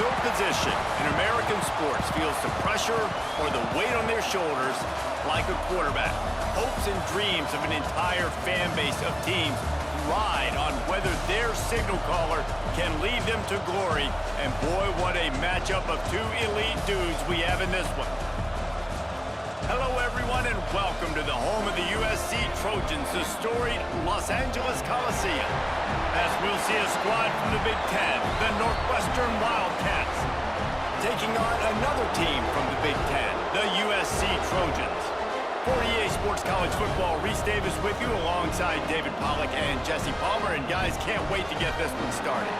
No position in American sports feels the pressure or the weight on their shoulders like a quarterback. Hopes and dreams of an entire fan base of teams ride on whether their signal caller can lead them to glory. And boy, what a matchup of two elite dudes we have in this one. Hello, everyone, and welcome to the home of the USC Trojans, the storied Los Angeles Coliseum. As we'll see a squad from the Big Ten, the Northwestern Wildcats, taking on another team from the Big Ten, the USC Trojans. For EA Sports College Football, Reese Davis with you alongside David Pollack and Jesse Palmer. And guys, can't wait to get this one started.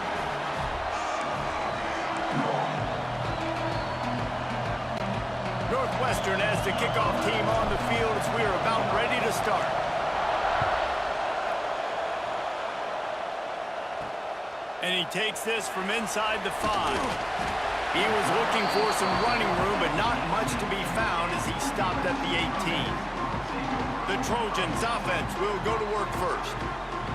Northwestern as the kickoff team on the field as we are about ready to start. And he takes this from inside the 5. He was looking for some running room, but not much to be found as he stopped at the 18. The Trojans offense will go to work first.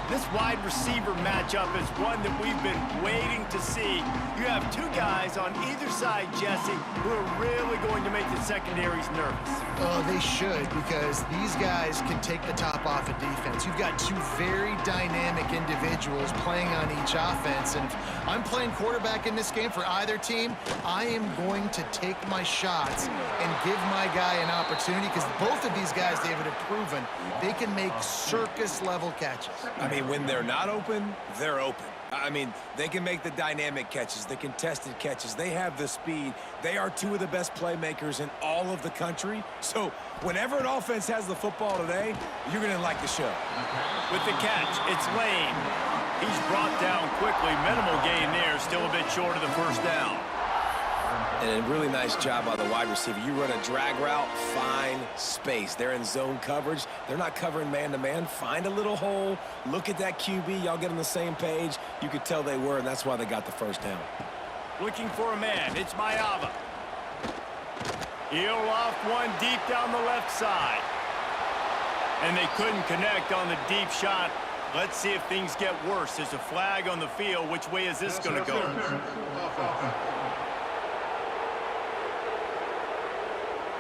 This wide receiver matchup is one that we've been waiting to see. You have two guys on either side, Jesse, who are really going to make the secondaries nervous. Oh, they should, because these guys can take the top off of defense. You've got two very dynamic individuals playing on each offense, and if I'm playing quarterback in this game for either team, I am going to take my shots and give my guy an opportunity, because both of these guys, David, have proven they can make circus-level catches. I mean, when they're not open, they're open. I mean, they can make the dynamic catches, the contested catches. They have the speed. They are two of the best playmakers in all of the country. So whenever an offense has the football today, you're going to like the show. With the catch, it's Lane. He's brought down quickly. Minimal gain there, still a bit short of the first down. And a really nice job by the wide receiver. You run a drag route, find space. They're in zone coverage. They're not covering man-to-man. Find a little hole. Look at that QB. Y'all get on the same page. You could tell they were, and that's why they got the first down. Looking for a man. It's Mayava. He'll off one deep down the left side. And they couldn't connect on the deep shot. Let's see if things get worse. There's a flag on the field. Which way is this going to go?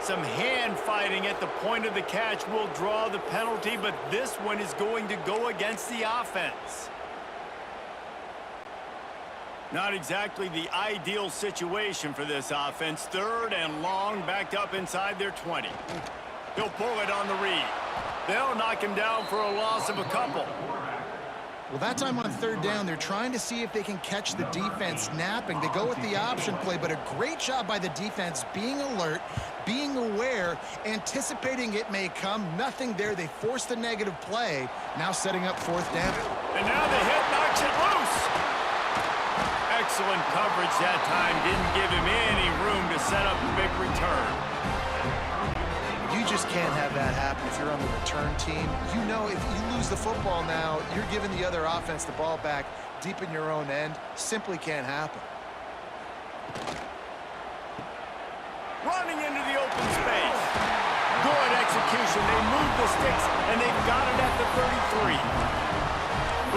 Some hand fighting at the point of the catch will draw the penalty, but this one is going to go against the offense. Not exactly the ideal situation for this offense. 3rd and long, backed up inside their 20. He'll pull it on the read. They'll knock him down for a loss of a couple. Well, that time on 3rd down, they're trying to see if they can catch the defense napping. They go with the option play, but a great job by the defense being alert, being aware, anticipating it may come. Nothing there. They force the negative play. Now setting up 4th down. And now the hit knocks it loose. Excellent coverage that time. Didn't give him any room to set up a big return. You just can't have that happen if you're on the return team. You know if you lose the football now, you're giving the other offense the ball back deep in your own end. Simply can't happen. Running into the open space. Good execution. They move the sticks, and they've got it at the 33.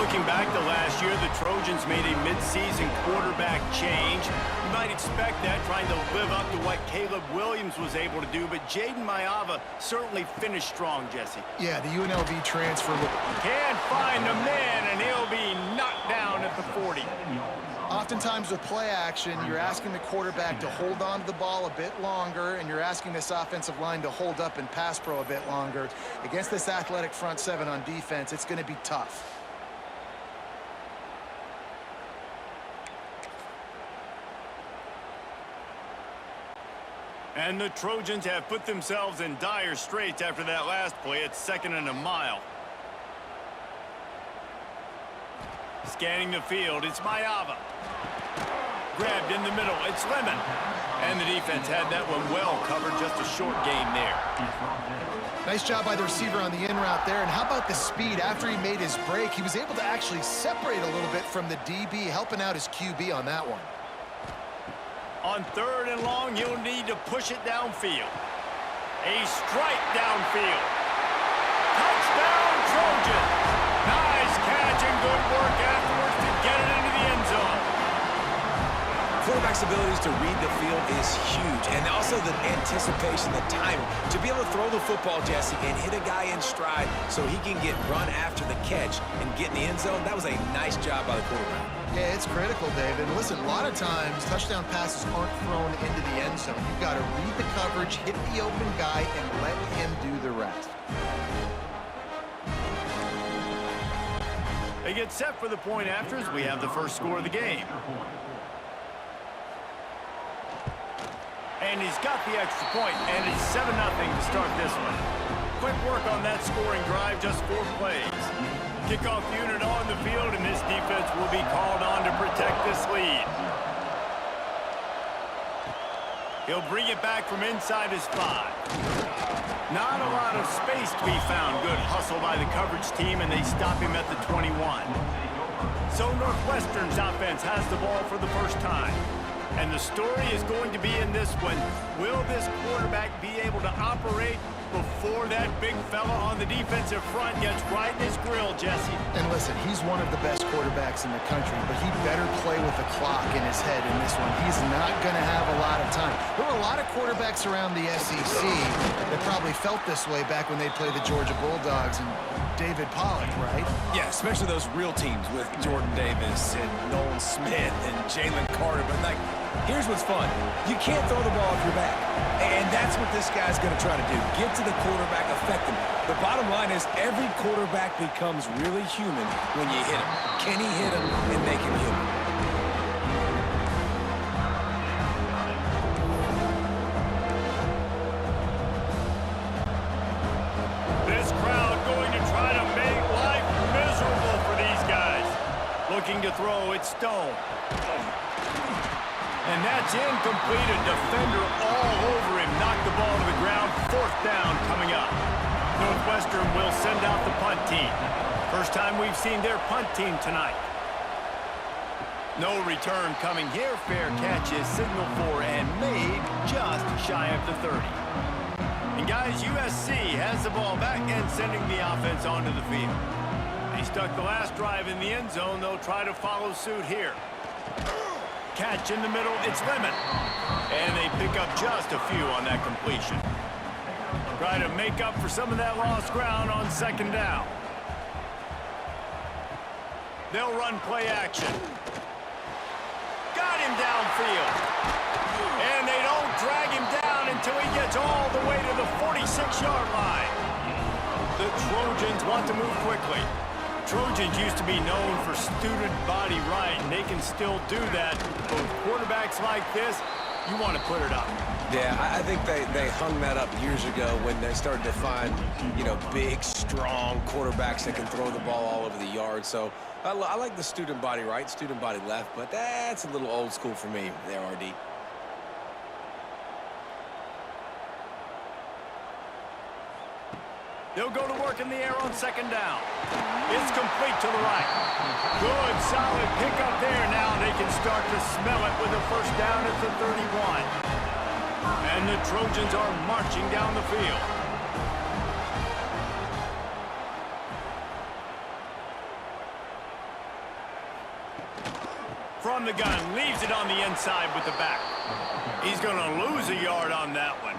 Looking back to last year, the Trojans made a midseason quarterback change. You might expect that, trying to live up to what Caleb Williams was able to do, but Jaden Mayava certainly finished strong, Jesse. Yeah, the UNLV transfer. Can't find a man, and he'll be knocked down at the 40. Oftentimes with play action, you're asking the quarterback to hold on to the ball a bit longer, and you're asking this offensive line to hold up and pass pro a bit longer. Against this athletic front 7 on defense, it's going to be tough. And the Trojans have put themselves in dire straits after that last play. It's 2nd and a mile. Scanning the field, it's Mayava. Grabbed in the middle, it's Lemon. And the defense had that one well covered, just a short gain there. Nice job by the receiver on the in route there. And how about the speed? After he made his break, he was able to actually separate a little bit from the DB, helping out his QB on that one. On 3rd and long, you'll need to push it downfield. A strike downfield. Touchdown, Trojans. Nice catch and good work afterwards to get it into the end zone. quarterback's abilities to read the field is huge, and also the anticipation, the timing. To be able to throw the football, Jesse, and hit a guy in stride so he can get run after the catch and get in the end zone, that was a nice job by the quarterback. Yeah, it's critical, David. Listen, a lot of times, touchdown passes aren't thrown into the end zone. You've got to read the coverage, hit the open guy, and let him do the rest. They get set for the point after as we have the first score of the game. And he's got the extra point, and it's 7-0 to start this one. Quick work on that scoring drive, just 4 plays. Kickoff unit on the field, and this defense will be called on to protect this lead. He'll bring it back from inside his 5. Not a lot of space to be found. Good hustle by the coverage team, and they stop him at the 21. So Northwestern's offense has the ball for the first time. And the story is going to be in this one. Will this quarterback be able to operate before that big fella on the defensive front gets right in his grill, Jesse? And listen, he's one of the best quarterbacks in the country, but he better play with the clock in his head in this one. He's not going to have a lot of time. There were a lot of quarterbacks around the SEC that probably felt this way back when they played the Georgia Bulldogs and David Pollock, right? Yeah, especially those real teams with Jordan Davis and Nolan Smith and Jalen Carter. But, like, here's what's fun. You can't throw the ball off your back. And that's what this guy's going to try to do. Get to the quarterback, affect him. The bottom line is every quarterback becomes really human when you hit him. Can he hit him and make him human? This crowd going to try to make life miserable for these guys. Looking to throw, it's Stone. And that's incomplete. A defender all over him. Knocked the ball to the ground. 4th down coming up. Northwestern will send out the punt team. First time we've seen their punt team tonight. No return coming here. Fair catch is signaled for and made just shy of the 30. And guys, USC has the ball back and sending the offense onto the field. They stuck the last drive in the end zone. They'll try to follow suit here. Catch in the middle, it's Lemon. And they pick up just a few on that completion. Try to make up for some of that lost ground on 2nd down. They'll run play action. Got him downfield. And they don't drag him down until he gets all the way to the 46-yard line. The Trojans want to move quickly. Trojans used to be known for student body right, and they can still do that. But with quarterbacks like this, you want to put it up. Yeah, I think they hung that up years ago when they started to find, you know, big, strong quarterbacks that can throw the ball all over the yard. So I like the student body right, student body left, but that's a little old school for me there, RD. They'll go to work in the air on 2nd down. It's complete to the right. Good, solid pickup there. Now they can start to smell it with a 1st down at the 31. And the Trojans are marching down the field. From the gun, leaves it on the inside with the back. He's going to lose a yard on that one.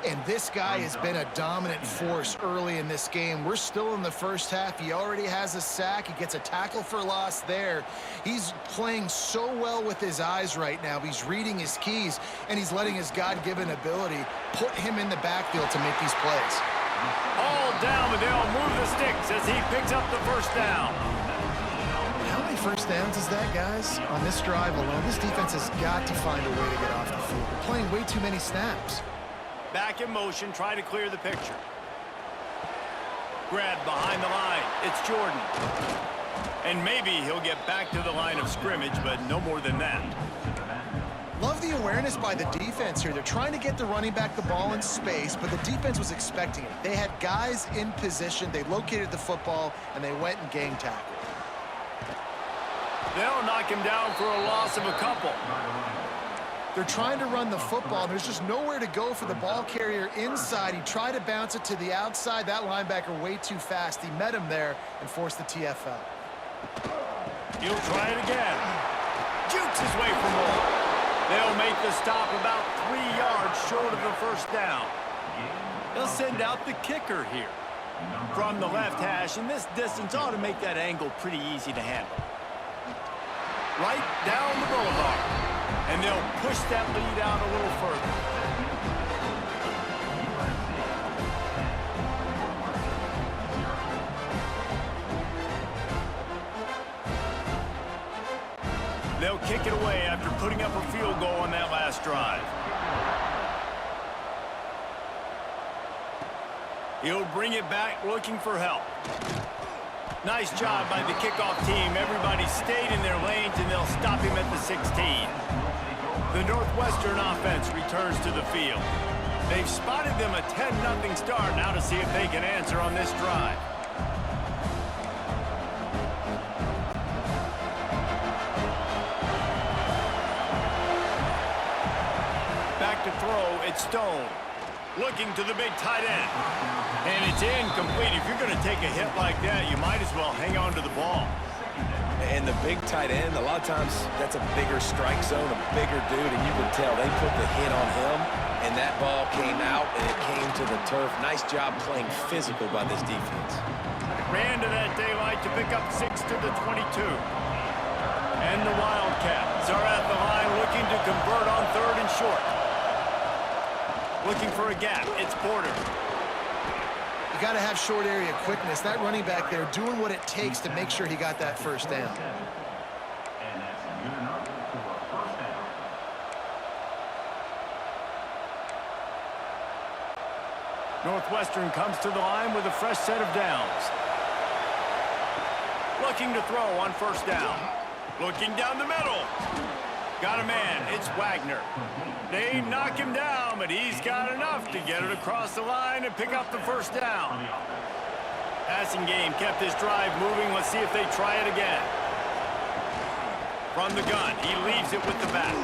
And this guy has been a dominant force early in this game. We're still in the first half. He already has a sack. He gets a tackle for loss there. He's playing so well with his eyes right now. He's reading his keys, and he's letting his God-given ability put him in the backfield to make these plays. All down, but they'll move the sticks as he picks up the 1st down. How many 1st downs is that, guys? On this drive alone, this defense has got to find a way to get off the field. They're playing way too many snaps. Back in motion, try to clear the picture. Grab behind the line. It's Jordan. And maybe he'll get back to the line of scrimmage, but no more than that. Love the awareness by the defense here. They're trying to get the running back the ball in space, but the defense was expecting it. They had guys in position. They located the football, and they went and gang tackled. They'll knock him down for a loss of a couple. They're trying to run the football. There's just nowhere to go for the ball carrier inside. He tried to bounce it to the outside. That linebacker way too fast. He met him there and forced the TFL. He'll try it again. Jukes his way for more. They'll make the stop about 3 yards short of the first down. They'll send out the kicker here from the left hash, and this distance ought to make that angle pretty easy to handle. Right down the boulevard, and they'll push that lead out a little further. They'll kick it away after putting up a field goal on that last drive. He'll bring it back looking for help. Nice job by the kickoff team. Everybody stayed in their lanes, and they'll stop him at the 16. The Northwestern offense returns to the field. They've spotted them a 10-0 start. Now to see if they can answer on this drive. Back to throw, it's Stone. Looking to the big tight end. And it's incomplete. If you're going to take a hit like that, you might as well hang on to the ball. And the big tight end, a lot of times that's a bigger strike zone, a bigger dude, and you can tell they put the hit on him, and that ball came out, and it came to the turf. Nice job playing physical by this defense. Ran to that daylight to pick up 6 to the 22. And the Wildcats are at the line looking to convert on 3rd and short. Looking for a gap. It's Porter. You got to have short area quickness. That running back there doing what it takes to make sure he got that first down. And that's good enough for a first down. Northwestern comes to the line with a fresh set of downs. Looking to throw on 1st down. Looking down the middle. Got a man. It's Wagner. They knock him down, but he's got enough to get it across the line and pick up the 1st down. Passing game kept this drive moving. Let's see if they try it again. From the gun, he leaves it with the back.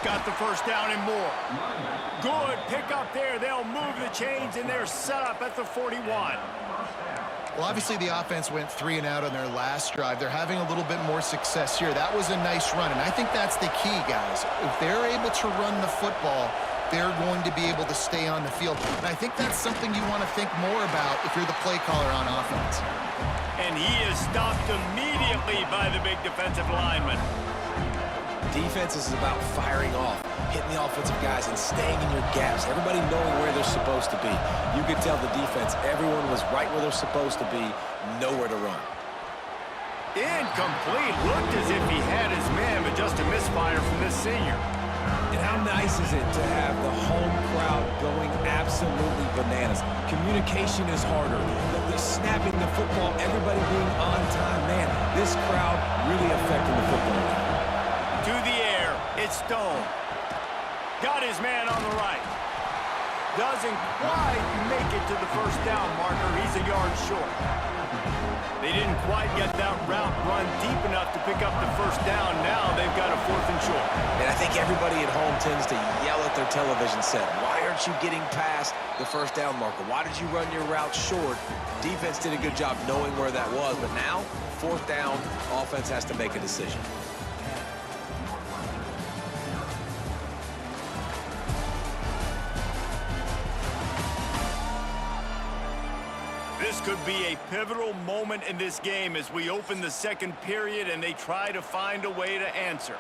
Got the 1st down and more. Good pick up there. They'll move the chains, and they're set up at the 41. Well, obviously the offense went 3 and out on their last drive. They're having a little bit more success here. That was a nice run, and I think that's the key, guys. If they're able to run the football, they're going to be able to stay on the field. And I think that's something you want to think more about if you're the play caller on offense. And he is stopped immediately by the big defensive lineman. Defense is about firing off, hitting the offensive guys, and staying in your gaps. Everybody knowing where they're supposed to be. You could tell the defense, everyone was right where they're supposed to be, nowhere to run. Incomplete. Looked as if he had his man, but just a misfire from this senior. And how nice is it to have the home crowd going absolutely bananas? Communication is harder. The snapping the football, everybody being on time. Man, this crowd really affecting the football game. To the air, it's Stone. Got his man on the right. Doesn't quite make it to the 1st down marker. He's a yard short. They didn't quite get that route run deep enough to pick up the 1st down. Now they've got a 4th and short. And I think everybody at home tends to yell at their television set. Why aren't you getting past the 1st down marker? Why did you run your route short? Defense did a good job knowing where that was, but now, 4th down, offense has to make a decision. This could be a pivotal moment in this game as we open the 2nd period and they try to find a way to answer.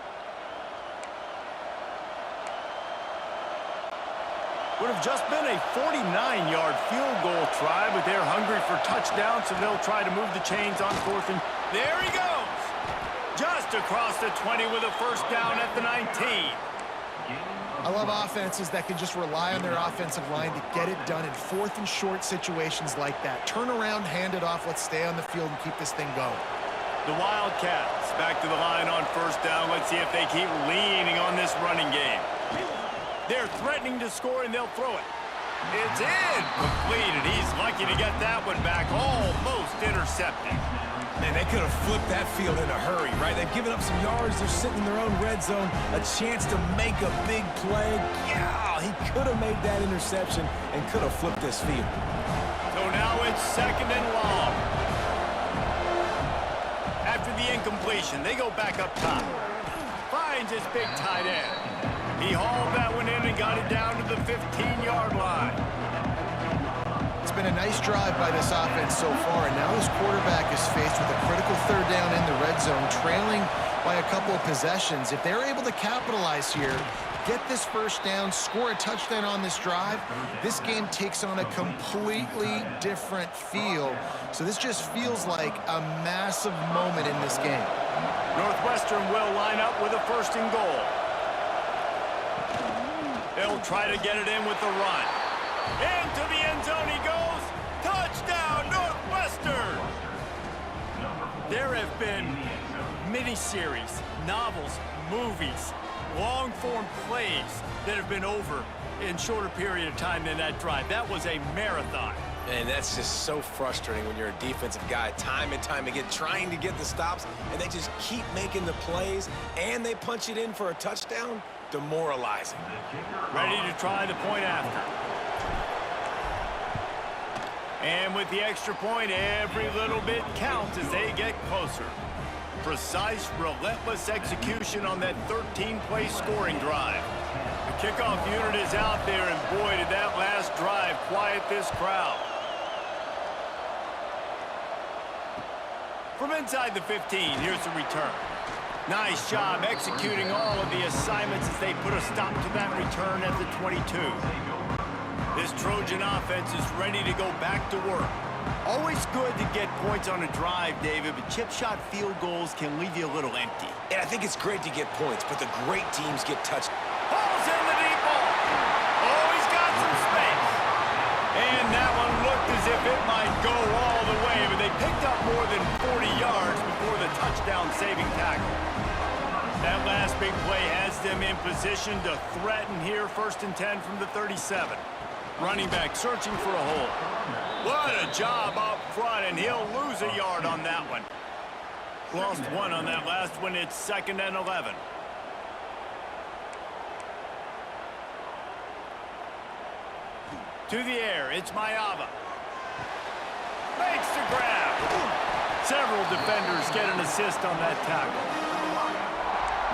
Would have just been a 49-yard field goal try, but they're hungry for touchdowns, so they'll try to move the chains on 4th and... There he goes! Just across the 20 with a 1st down at the 19. I love offenses that can just rely on their offensive line to get it done in 4th and short situations like that. Turn around, hand it off, let's stay on the field and keep this thing going. The Wildcats back to the line on 1st down. Let's see if they keep leaning on this running game. They're threatening to score, and they'll throw it. It's incomplete, and he's lucky to get that one back. Almost intercepted. Man, they could have flipped that field in a hurry, right? They've given up some yards. They're sitting in their own red zone. A chance to make a big play. Yeah, he could have made that interception and could have flipped this field. So now it's 2nd and long. After the incompletion, they go back up top. Finds his big tight end. He hauled that one in and got it down to the 15-yard line. It's been a nice drive by this offense so far, and now this quarterback is faced with a critical third down in the red zone, trailing by a couple of possessions. If they're able to capitalize here, get this first down, score a touchdown on this drive, this game takes on a completely different feel. So this just feels like a massive moment in this game. Northwestern will line up with a first and goal. They'll try to get it in with the run. Into the end zone he goes. Touchdown, Northwestern! There have been miniseries, novels, movies, long-form plays that have been over in shorter period of time than that drive. That was a marathon. And that's just so frustrating when you're a defensive guy, time and time again, trying to get the stops, and they just keep making the plays, and they punch it in for a touchdown. Demoralizing. Ready to try the point after. And with the extra point, every little bit counts as they get closer. Precise, relentless execution on that 13-play scoring drive. The kickoff unit is out there, and boy, did that last drive quiet this crowd. From inside the 15, here's the return. Nice job executing all of the assignments as they put a stop to that return at the 22. This Trojan offense is ready to go back to work. Always good to get points on a drive, David, but chip shot field goals can leave you a little empty. And I think it's great to get points, but the great teams get touched. Ball's in the deep ball. Oh, he's got some space. And that one looked as if it might go all the way, but they picked up more than 40 yards before the touchdown-saving tackle. That last big play has them in position to threaten here, 1st and 10 from the 37. Running back searching for a hole. What a job up front, and he'll lose a yard on that one. Lost one on that last one. It's 2nd and 11. To the air, it's Mayava. Makes the grab. Several defenders get an assist on that tackle.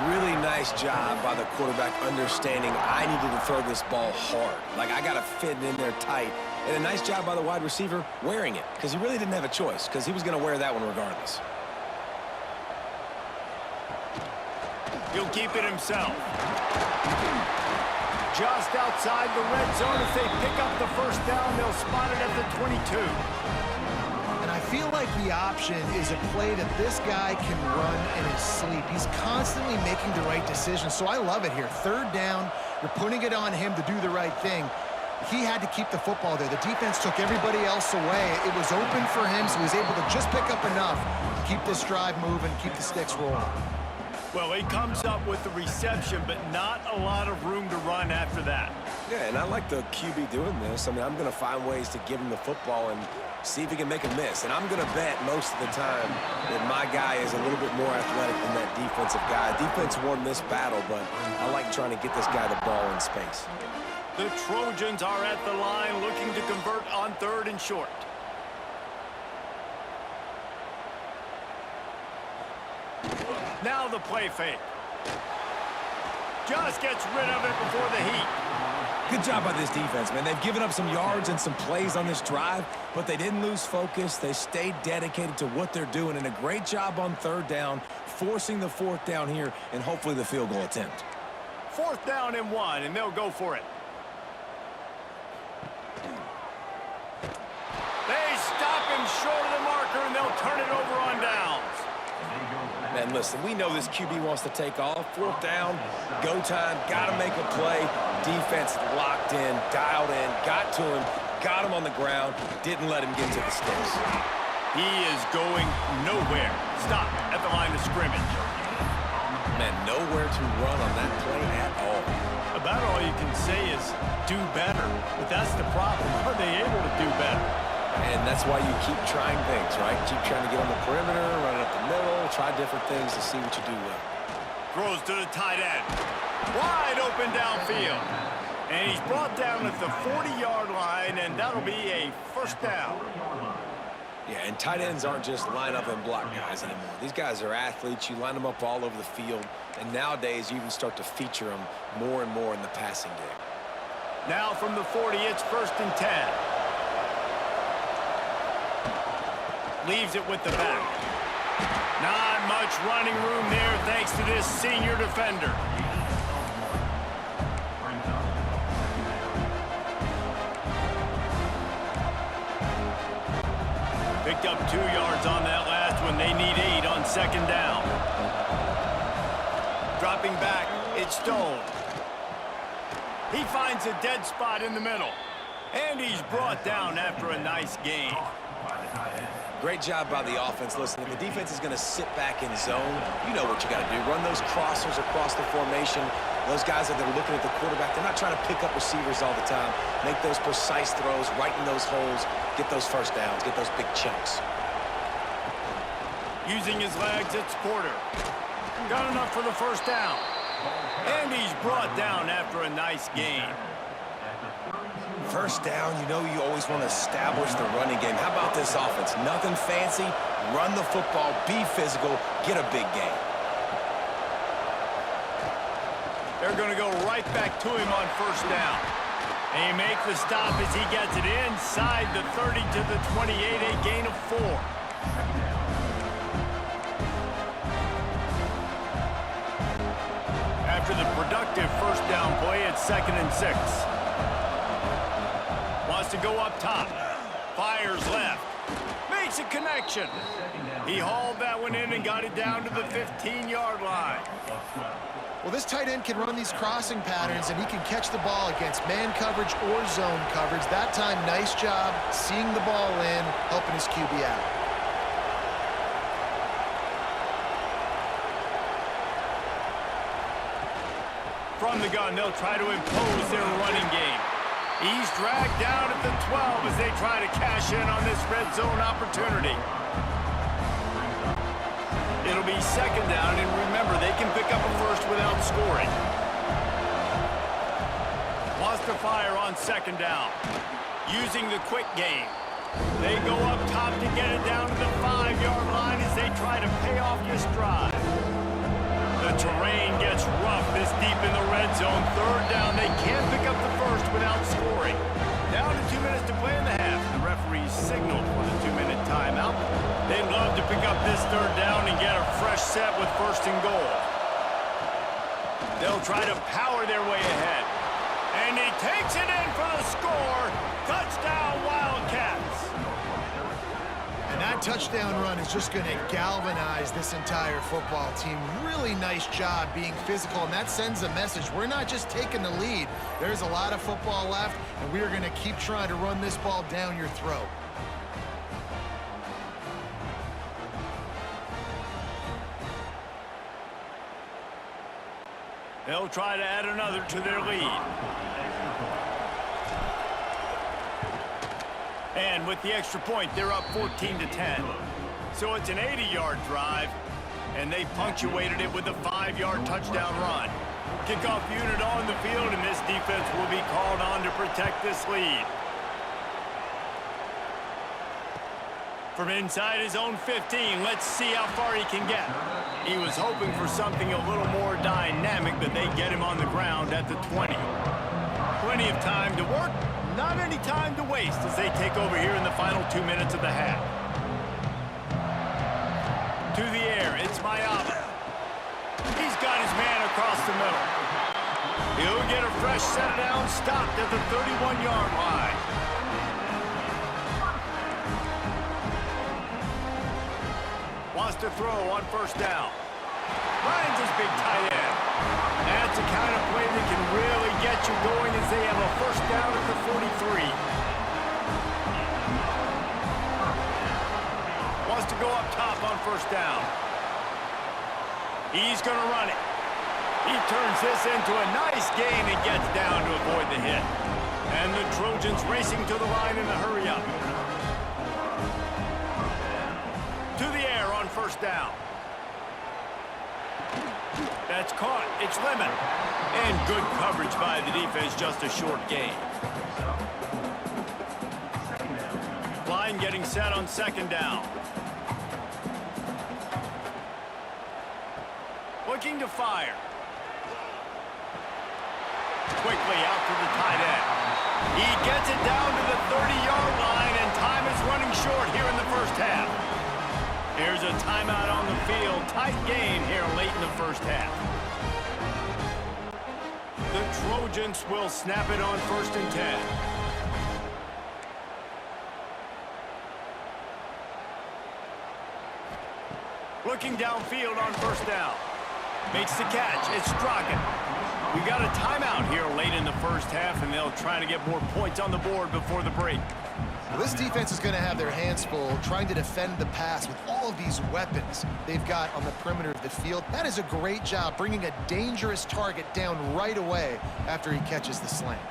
Really nice job by the quarterback understanding I needed to throw this ball hard. Like, I got to fit it in there tight. And a nice job by the wide receiver wearing it, because he really didn't have a choice, because he was going to wear that one regardless. He'll keep it himself. Just outside the red zone. If they pick up the first down, they'll spot it at the 22. And I feel like the option is a play that this guy can run in his sleep. He's constantly making the right decision, so I love it here. 3rd down, you're putting it on him to do the right thing. He had to keep the football there. The defense took everybody else away. It was open for him, so he was able to just pick up enough to keep this drive moving, keep the sticks rolling. Well, he comes up with the reception, but not a lot of room to run after that. Yeah, and I like the QB doing this. I mean, I'm going to find ways to give him the football and see if he can make a miss. And I'm going to bet most of the time that my guy is a little bit more athletic than that defensive guy. Defense won this battle, but I like trying to get this guy the ball in space. The Trojans are at the line looking to convert on 3rd and short. Now the play fake. Just gets rid of it before the heat. Good job by this defense, man. They've given up some yards and some plays on this drive, but they didn't lose focus. They stayed dedicated to what they're doing, and a great job on 3rd down, forcing the 4th down here, and hopefully the field goal attempt. 4th down and 1, and they'll go for it. They stop him short of the marker, and they'll turn it over on downs. Man, listen, we know this QB wants to take off. 4th down, go time, got to make a play. Defense locked in, dialed in, got to him, got him on the ground, didn't let him get to the sticks. He is going nowhere. Stop at the line of scrimmage. Man, nowhere to run on that play at all. About all you can say is do better, but that's the problem. Are they able to do better? And that's why you keep trying things, right? Keep trying to get on the perimeter, run it up the middle, try different things to see what you do well. Throws to the tight end. Wide open downfield. And he's brought down at the 40-yard line, and that'll be a 1st down. Yeah, and tight ends aren't just line up and block guys anymore. These guys are athletes. You line them up all over the field. And nowadays, you even start to feature them more and more in the passing game. Now from the 40, it's 1st and 10. Leaves it with the back. Not much running room there thanks to this senior defender. Picked up 2 yards on that last one. They need 8 on 2nd down. Dropping back, it's Stone. He finds a dead spot in the middle. And he's brought down after a nice gain. Great job by the offense. Listen, if the defense is going to sit back in zone, you know what you got to do. Run those crossers across the formation. Those guys that are looking at the quarterback, they're not trying to pick up receivers all the time. Make those precise throws, right in those holes, get those first downs, get those big chunks. Using his legs, it's Porter. Got enough for the 1st down. And he's brought down after a nice gain. 1st down, you know you always want to establish the running game. How about this offense? Nothing fancy. Run the football, be physical, get a big gain. They're going to go right back to him on 1st down. And he makes the stop as he gets it inside the 30 to the 28, a gain of 4. After the productive 1st down play, it's 2nd and 6. Wants to go up top. Fires left. Makes a connection. He hauled that one in and got it down to the 15-yard line. Well, this tight end can run these crossing patterns, and he can catch the ball against man coverage or zone coverage. That time, nice job seeing the ball in, helping his QB out. From the gun, they'll try to impose their running game. He's dragged down at the 12 as they try to cash in on this red zone opportunity. It'll be 2nd down, and remember, they can pick up a 1st without scoring. Wants to fire on 2nd down. Using the quick game. They go up top to get it down to the 5-yard line as they try to pay off this drive. The terrain gets rough this deep in the red zone. 3rd down, they can't pick up the 1st without scoring. Down to 2 minutes to play in the half. The referees signaled for the 2-minute timeout. They'd love to pick up this 3rd down and get a fresh set with 1st and goal. They'll try to power their way ahead. And he takes it in for the score. Touchdown, Wildcats. And that touchdown run is just going to galvanize this entire football team. Really nice job being physical, and that sends a message. We're not just taking the lead. There's a lot of football left, and we are going to keep trying to run this ball down your throat. They'll try to add another to their lead. And with the extra point, they're up 14-10. So it's an 80-yard drive, and they punctuated it with a 5-yard touchdown run. Kickoff unit on the field, and this defense will be called on to protect this lead. From inside his own 15, let's see how far he can get. He was hoping for something a little more dynamic, but they get him on the ground at the 20. Plenty of time to work. Not any time to waste as they take over here in the final 2 minutes of the half. To the air, it's Mayaba. He's got his man across the middle. He'll get a fresh set down, stopped at the 31-yard line. Wants to throw on 1st down. Finds his big tight end. That's the kind of play that can really get you going as they have a 1st down at the 43. Wants to go up top on 1st down. He's going to run it. He turns this into a nice gain and gets down to avoid the hit. And the Trojans racing to the line in a hurry up. To the air on 1st down. That's caught. It's Lemon. And good coverage by the defense, just a short gain. Flying getting set on second down. Looking to fire. Quickly out to the tight end. He gets it down to the 30-yard line, and time is running short here in the first half. Here's a timeout on the field. Tight game here late in the first half. The Trojans will snap it on 1st and 10. Looking downfield on 1st down. Makes the catch. It's Strachan. We got a timeout here late in the first half, and they'll try to get more points on the board before the break. Well, this defense is going to have their hands full trying to defend the pass with all of these weapons they've got on the perimeter of the field. That is a great job bringing a dangerous target down right away after he catches the slant.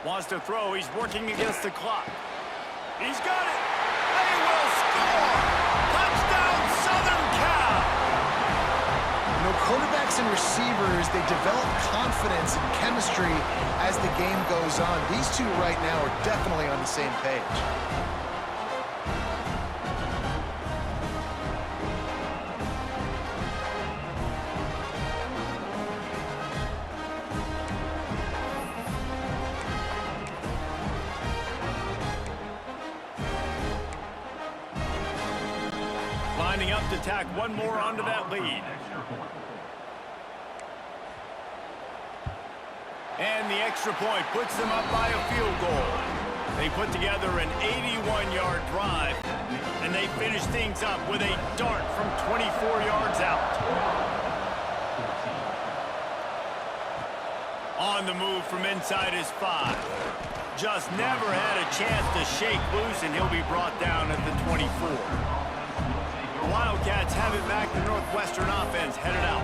Wants to throw. He's working against the clock. He's got it. They will score. Touchdown, Southern Cal. You know, quarterbacks and receivers, they develop confidence and chemistry as the game goes on. These two right now are definitely on the same page. Lining up to tack one more onto that lead. And the extra point puts them up by a field goal. They put together an 81-yard drive, and they finish things up with a dart from 24 yards out. On the move from inside his 5. Just never had a chance to shake loose, and he'll be brought down at the 24. The Wildcats have it back. The Northwestern offense headed out.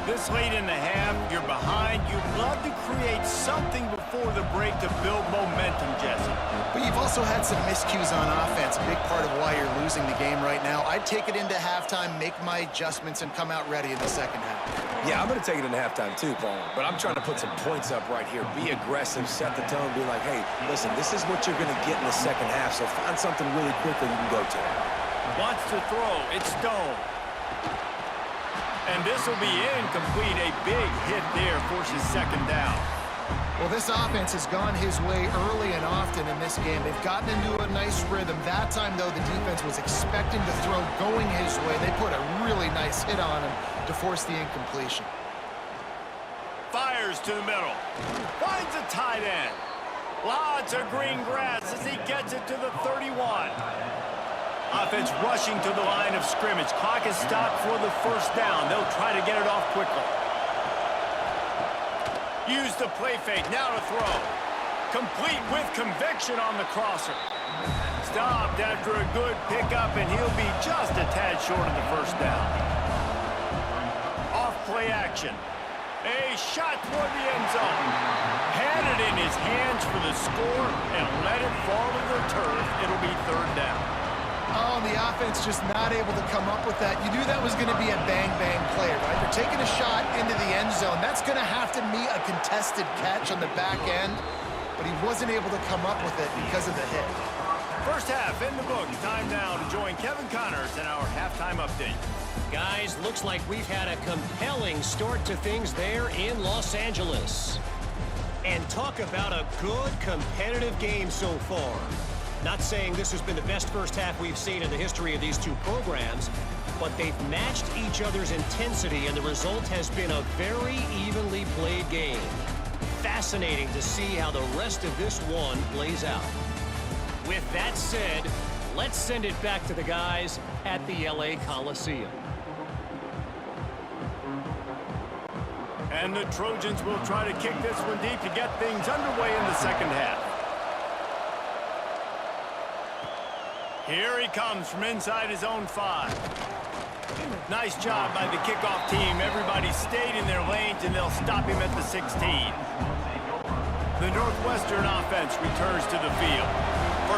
This late in the half, you're behind. You'd love to create something before the break to build momentum, Jesse. But you've also had some miscues on offense, a big part of why you're losing the game right now. I'd take it into halftime, make my adjustments, and come out ready in the second half. Yeah, I'm going to take it into halftime too, Paul. But I'm trying to put some points up right here. Be aggressive, set the tone, be like, hey, listen, this is what you're going to get in the second half, so find something really quick that you can go to. Wants to throw. It's Stone. And this will be incomplete. A big hit there forces second down. Well, this offense has gone his way early and often in this game. They've gotten into a nice rhythm. That time, though, the defense was expecting the throw going his way. They put a really nice hit on him to force the incompletion. Fires to the middle. Finds a tight end. Lots of green grass as he gets it to the 31. Offense rushing to the line of scrimmage. Clock is stopped for the first down. They'll try to get it off quickly. Use the play fake. Now to throw. Complete with conviction on the crosser. Stopped after a good pickup, and he'll be just a tad short of the first down. Off play action. A shot toward the end zone. Had it in his hands for the score and let it fall to the turf. It'll be third down. Oh, the offense just not able to come up with that. You knew that was going to be a bang-bang play, right? They're taking a shot into the end zone. That's going to have to meet a contested catch on the back end, but he wasn't able to come up with it because of the hit. First half in the books. Time now to join Kevin Connors in our halftime update. Guys, looks like we've had a compelling start to things there in Los Angeles. And talk about a good competitive game so far. Not saying this has been the best first half we've seen in the history of these two programs, but they've matched each other's intensity, and the result has been a very evenly played game. Fascinating to see how the rest of this one plays out. With that said, let's send it back to the guys at the LA Coliseum. And the Trojans will try to kick this one deep to get things underway in the second half. Here he comes from inside his own 5. Nice job by the kickoff team. Everybody stayed in their lanes, and they'll stop him at the 16. The Northwestern offense returns to the field.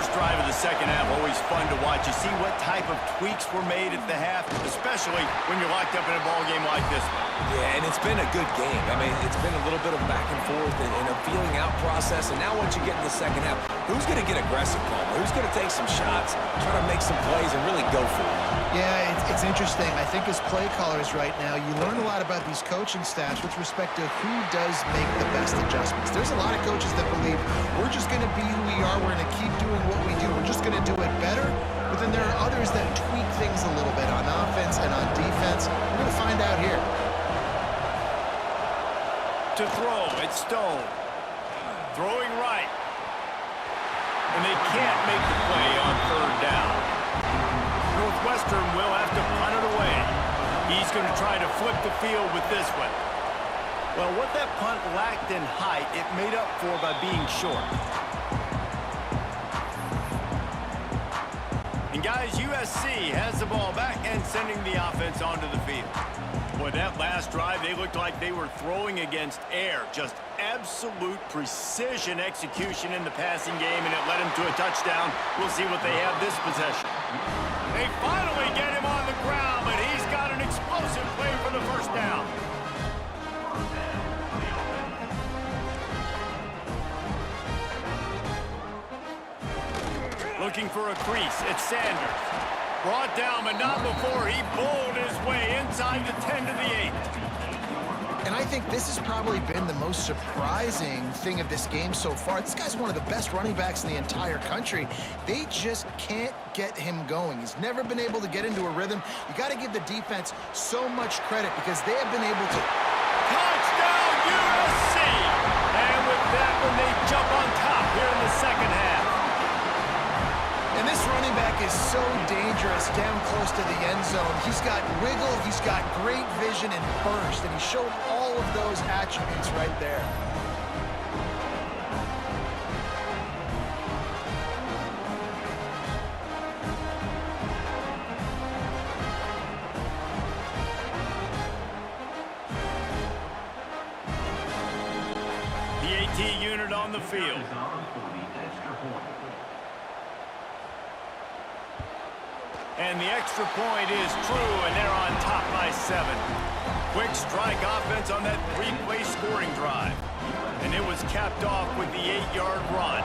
first drive of the second half, always fun to watch. You see what type of tweaks were made at the half, especially when you're locked up in a ball game like this one. Yeah, and it's been a good game. I mean, it's been a little bit of back and forth and a feeling out process. And now once you get in the second half, who's going to get aggressive, Palmer? Who's going to take some shots, try to make some plays, and really go for it? Yeah, it's interesting. I think as play callers right now, you learn a lot about these coaching staffs with respect to who does make the best adjustments. There's a lot of coaches that believe we're just going to be who we are. We're going to keep doing what we do. We're just going to do it better. But then there are others that tweak things a little bit on offense and on defense. We're going to find out here. To throw, it's Stone. Throwing right. And they can't make the play on third down. Northwestern will have to punt it away. He's going to try to flip the field with this one. Well, what that punt lacked in height, it made up for by being short. And guys, USC has the ball back and sending the offense onto the field. Boy, that last drive, they looked like they were throwing against air. Just absolute precision execution in the passing game, and it led them to a touchdown. We'll see what they have this possession. They finally get him on the ground, but he's got an explosive play for the first down. Looking for a crease, it's Sanders. Brought down, but not before he bowled his way inside the 10 to the 8. And I think this has probably been the most surprising thing of this game so far. This guy's one of the best running backs in the entire country. They just can't get him going. He's never been able to get into a rhythm. You got to give the defense so much credit because they have been able to... Touchdown, USC! And with that one, they jump on top here in the second half. And this running back is so dangerous down close to the end zone. He's got wiggle, he's got great vision and burst, and he showed all of those attributes right there. The AT unit on the field. And the extra point is true, and they're on top by 7. Quick strike offense on that 3-play scoring drive. And it was capped off with the 8-yard run.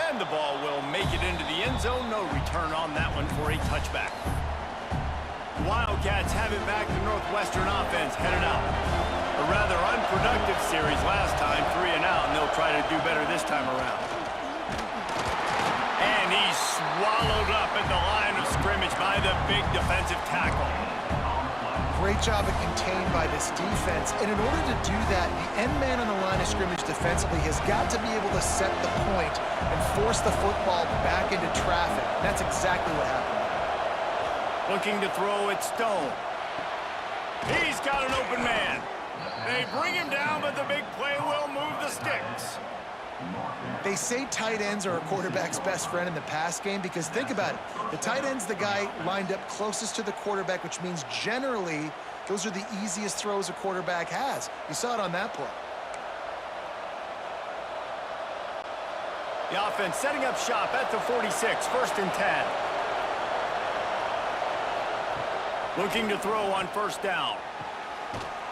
And the ball will make it into the end zone. No return on that one for a touchback. Wildcats have it back. The Northwestern offense headed out. A rather unproductive series last time, 3 and out, and they'll try to do better this time around. And he's swallowed up at the line of scrimmage by the big defensive tackle. Great job of contained by this defense. And in order to do that, the end man on the line of scrimmage defensively has got to be able to set the point and force the football back into traffic. That's exactly what happened. Looking to throw it, Stone. He's got an open man. They bring him down, but the big play will move the sticks. They say tight ends are a quarterback's best friend in the pass game because think about it. The tight end's the guy lined up closest to the quarterback, which means generally those are the easiest throws a quarterback has. You saw it on that play. The offense setting up shop at the 46, 1st and 10. Looking to throw on first down.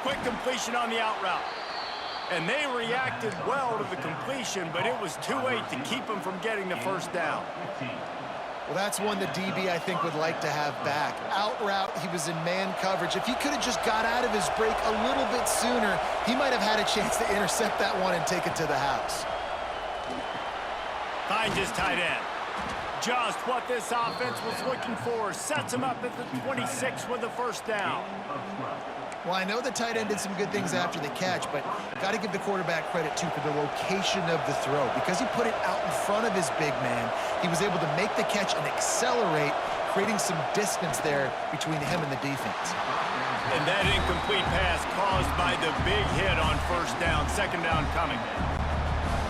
Quick completion on the out route. And they reacted well to the completion, but it was too late to keep them from getting the first down. Well, that's one the DB, I think, would like to have back. Out route, he was in man coverage. If he could have just got out of his break a little bit sooner, he might have had a chance to intercept that one and take it to the house. Finds his tight end. Just what this offense was looking for. Sets him up at the 26 with the first down. Well, I know the tight end did some good things after the catch, but got to give the quarterback credit, too, for the location of the throw. Because he put it out in front of his big man, he was able to make the catch and accelerate, creating some distance there between him and the defense. And that incomplete pass caused by the big hit on first down. Second down coming.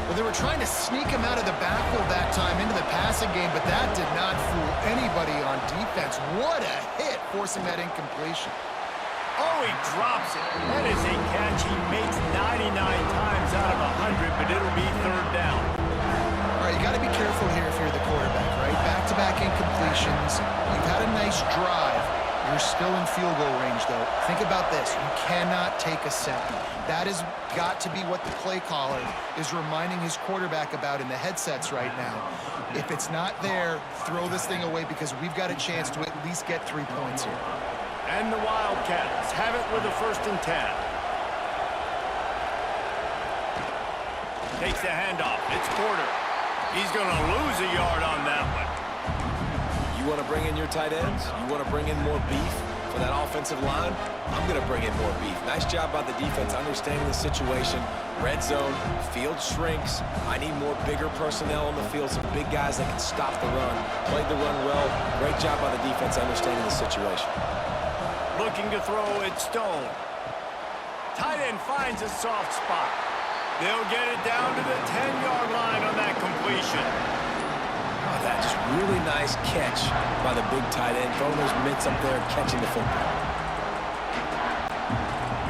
Well, they were trying to sneak him out of the backfield that time into the passing game, but that did not fool anybody on defense. What a hit, forcing that incompletion. Oh, he drops it. That is a catch he makes 99 times out of 100, but it'll be third down. All right, you got to be careful here if you're the quarterback, right? Back-to-back incompletions. You've had a nice drive. You're still in field goal range, though. Think about this. You cannot take a sack. That has got to be what the play caller is reminding his quarterback about in the headsets right now. If it's not there, throw this thing away because we've got a chance to at least get 3 points here. And the Wildcats have it with a 1st and 10. Takes the handoff. It's Porter. He's going to lose a yard on that one. You want to bring in your tight ends? You want to bring in more beef for that offensive line? I'm going to bring in more beef. Nice job by the defense understanding the situation. Red zone, field shrinks. I need more bigger personnel on the field, some big guys that can stop the run. Played the run well. Great job by the defense understanding the situation. Looking to throw it, Stone. Tight end finds a soft spot. They'll get it down to the 10-yard line on that completion. Oh, that just really nice catch by the big tight end. Throwing those mitts up there and catching the football.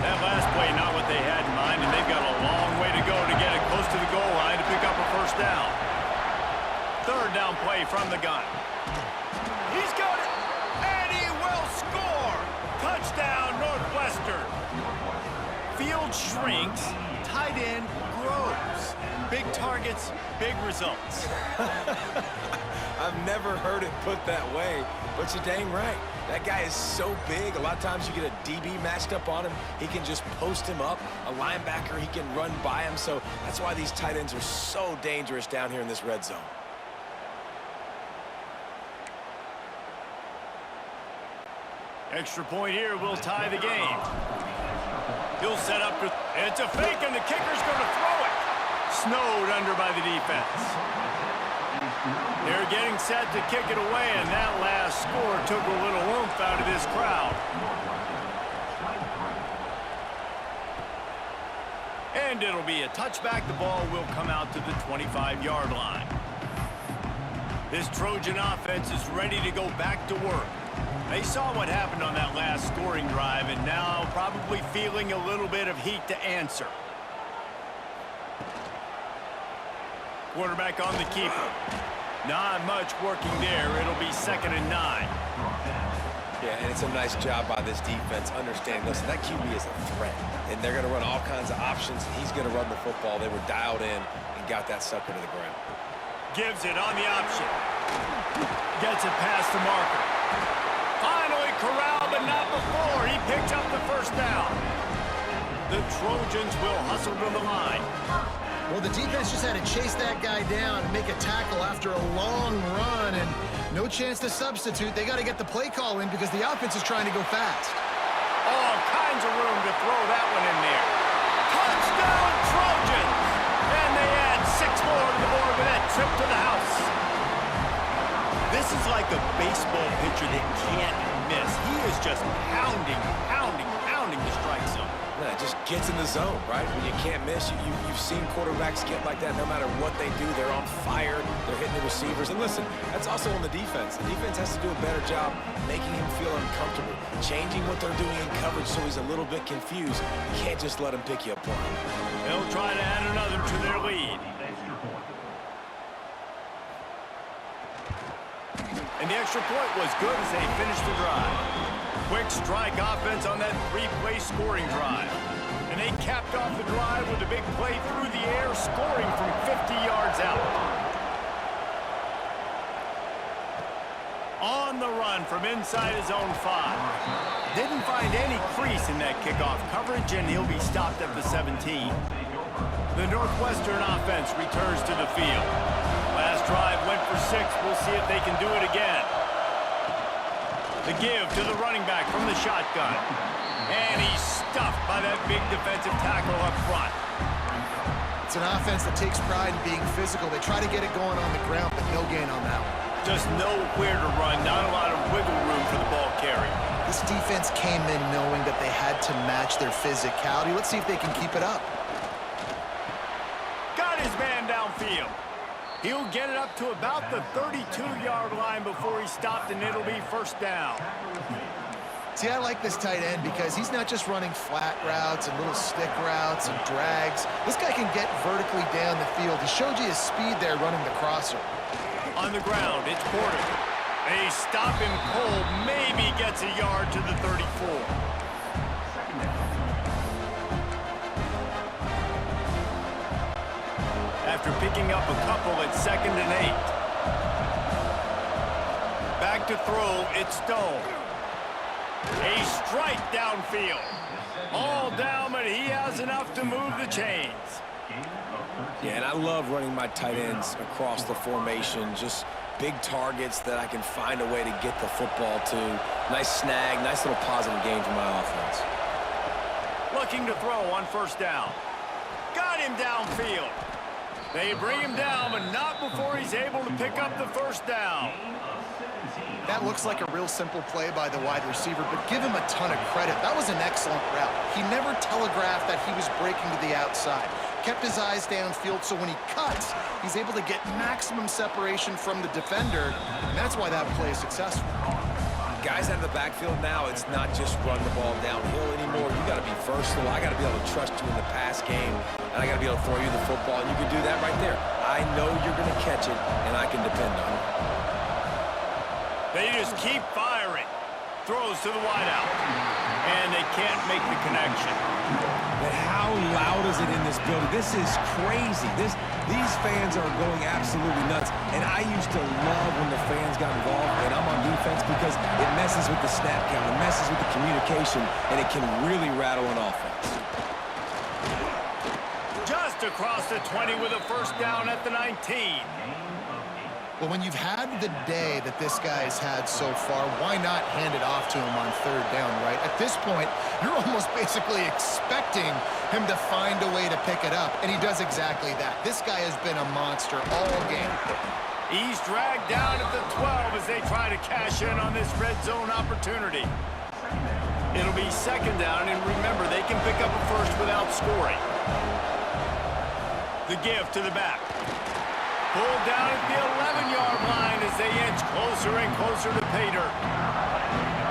That last play, not what they had in mind, and they've got a long way to go to get it close to the goal line to pick up a 1st down. 3rd down play from the gun. He's got it, and he will score! Touchdown, Northwestern. Field shrinks, tight end grows. Big targets, big results. I've never heard it put that way, but you're dang right. That guy is so big. A lot of times you get a DB matched up on him. He can just post him up. A linebacker, he can run by him. So that's why these tight ends are so dangerous down here in this red zone. Extra point here will tie the game. He'll set up. It's a fake, and the kicker's going to throw it. Snowed under by the defense. They're getting set to kick it away, and that last score took a little oomph out of this crowd. And it'll be a touchback. The ball will come out to the 25-yard line. This Trojan offense is ready to go back to work. They saw what happened on that last scoring drive, and now probably feeling a little bit of heat to answer. Quarterback on the keeper. Not much working there. It'll be 2nd and 9. Yeah, and it's a nice job by this defense understanding, listen, that QB is a threat, and they're going to run all kinds of options, and he's going to run the football. They were dialed in and got that sucker to the ground. Gives it on the option. Gets it past the marker. Finally corralled, but not before. He picked up the 1st down. The Trojans will hustle to the line. Well, the defense just had to chase that guy down and make a tackle after a long run, and no chance to substitute. They got to get the play call in because the offense is trying to go fast. All kinds of room to throw that one in there. Touchdown, Trojans! And they add 6 more to the board with that trip to the house. This is like a baseball pitcher that can't miss. He is just pounding the strike zone. Yeah, it just gets in the zone, right? When you can't miss, you've seen quarterbacks get like that no matter what they do. They're on fire. They're hitting the receivers. And listen, that's also on the defense. The defense has to do a better job making him feel uncomfortable, changing what they're doing in coverage so he's a little bit confused. You can't just let him pick you apart. They'll try to add another to their lead. And the extra point was good as they finished the drive. Quick strike offense on that 3-play scoring drive. And they capped off the drive with a big play through the air, scoring from 50 yards out. On the run from inside his own 5. Didn't find any crease in that kickoff coverage, and he'll be stopped at the 17. The Northwestern offense returns to the field. Last drive went for 6. We'll see if they can do it again. The give to the running back from the shotgun. And he's stuffed by that big defensive tackle up front. It's an offense that takes pride in being physical. They try to get it going on the ground, but no gain on that one. Just nowhere to run, not a lot of wiggle room for the ball carrier. This defense came in knowing that they had to match their physicality. Let's see if they can keep it up. Got his man downfield. He'll get it up to about the 32-yard line before he's stopped, and it'll be 1st down. See, I like this tight end because he's not just running flat routes and little stick routes and drags. This guy can get vertically down the field. He showed you his speed there running the crosser. On the ground, it's Porter. A stop him cold, maybe gets a yard to the 34. After picking up a couple at 2nd and 8. Back to throw, it's Stone. A strike downfield. All down, but he has enough to move the chains. Yeah, and I love running my tight ends across the formation. Just big targets that I can find a way to get the football to. Nice snag, nice little positive game for my offense. Looking to throw on 1st down. Got him downfield. They bring him down, but not before he's able to pick up the 1st down. That looks like a real simple play by the wide receiver, but give him a ton of credit. That was an excellent route. He never telegraphed that he was breaking to the outside. Kept his eyes downfield, so when he cuts, he's able to get maximum separation from the defender, and that's why that play is successful. Guys out of the backfield now, it's not just run the ball downhill anymore. You got to be versatile. I got to be able to trust you in the pass game, and I got to be able to throw you the football, and you can do that right there. I know you're going to catch it, and I can depend on it. They just keep firing. Throws to the wideout. And they can't make the connection. But how loud is it in this building? This is crazy. These fans are going absolutely nuts. And I used to love when the fans got involved and I'm on defense because it messes with the snap count. It messes with the communication, and it can really rattle an offense. Just across the 20 with a 1st down at the 19. Well, when you've had the day that this guy's had so far, why not hand it off to him on 3rd down, right? At this point, you're almost basically expecting him to find a way to pick it up, and he does exactly that. This guy has been a monster all game. He's dragged down at the 12 as they try to cash in on this red zone opportunity. It'll be 2nd down, and remember, they can pick up a 1st without scoring. The give to the back. Pulled down at the 11-yard line as they inch closer and closer to pay dirt.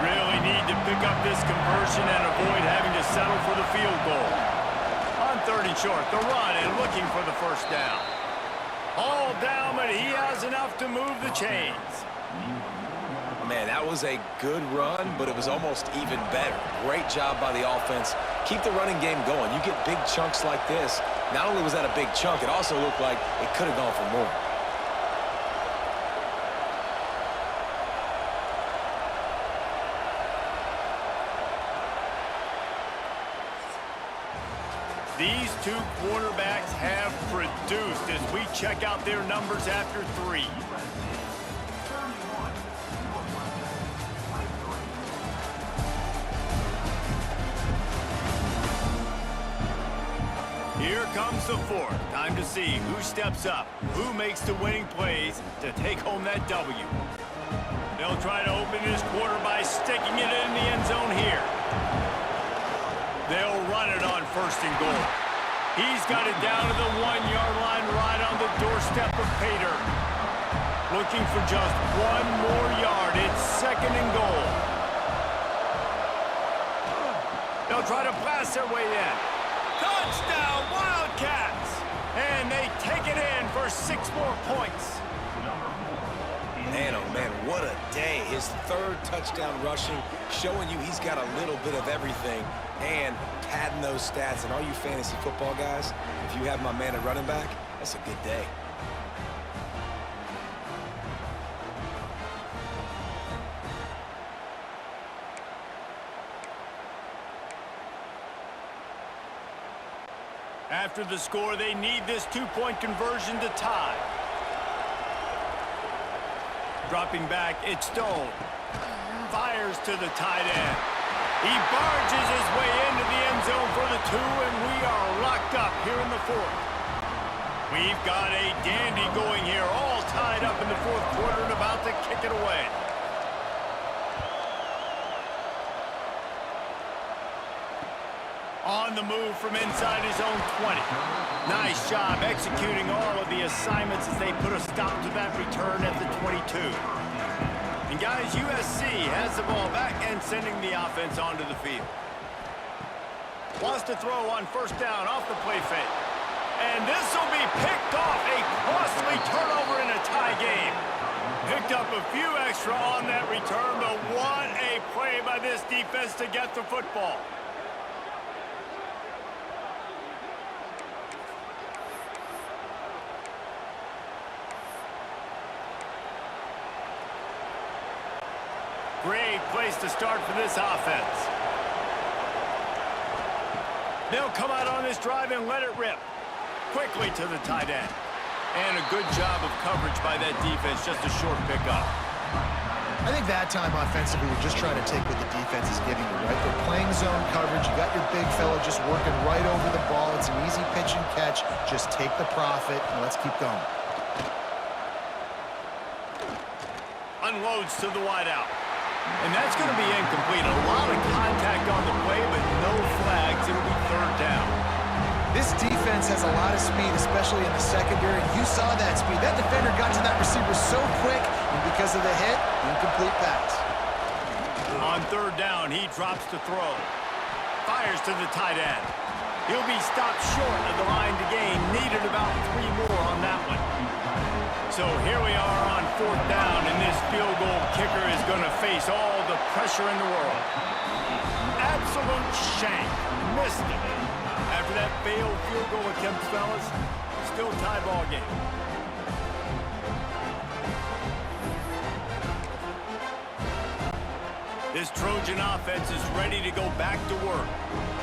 Really need to pick up this conversion and avoid having to settle for the field goal. On 3rd and short, the run and looking for the 1st down. All down, but he has enough to move the chains. Man, that was a good run, but it was almost even better. Great job by the offense. Keep the running game going. You get big chunks like this. Not only was that a big chunk, it also looked like it could have gone for more. These two quarterbacks have produced as we check out their numbers after 3. Here comes the 4th. Time to see who steps up, who makes the winning plays to take home that W. They'll try to open this quarter by sticking it in the end zone here. They'll run it on 1st and goal. He's got it down to the 1-yard line right on the doorstep of pay dirt. Looking for just 1 more yard. It's 2nd and goal. They'll try to blast their way in. Touchdown, Wildcats! And they take it in for 6 more points. Man, oh man, what a day. His 3rd touchdown rushing, showing you he's got a little bit of everything and padding those stats. And all you fantasy football guys, if you have my man at running back, that's a good day. After the score, they need this 2-point conversion to tie. Dropping back, it's Stone. Fires to the tight end. He barges his way into the end zone for the 2, and we are locked up here in the 4th. We've got a dandy going here, all tied up in the 4th quarter and about to kick it away. On the move from inside his own 20. Nice job executing all of the assignments as they put a stop to that return at the 22. And guys, USC has the ball back and sending the offense onto the field. Wants to throw on first down off the play fake. And this will be picked off. A costly turnover in a tie game. Picked up a few extra on that return, but what a play by this defense to get the football. Great place to start for this offense. They'll come out on this drive and let it rip. Quickly to the tight end. And a good job of coverage by that defense, just a short pickup. I think that time offensively, we're just trying to take what the defense is giving you, right? They're playing zone coverage. You got your big fella just working right over the ball. It's an easy pitch and catch. Just take the profit, and let's keep going. Unloads to the wideout. And that's going to be incomplete. A lot of contact on the play, but no flags. It'll be third down. This defense has a lot of speed, especially in the secondary. You saw that speed. That defender got to that receiver so quick, and because of the hit, incomplete pass. On third down, he drops to throw. Fires to the tight end. He'll be stopped short of the line to gain. Needed about 3 more on that one. So here we are on fourth down, and this field goal kicker is going to face all the pressure in the world. Absolute shank. Missed it. After that failed field goal attempt, fellas, still tie ball game. This Trojan offense is ready to go back to work.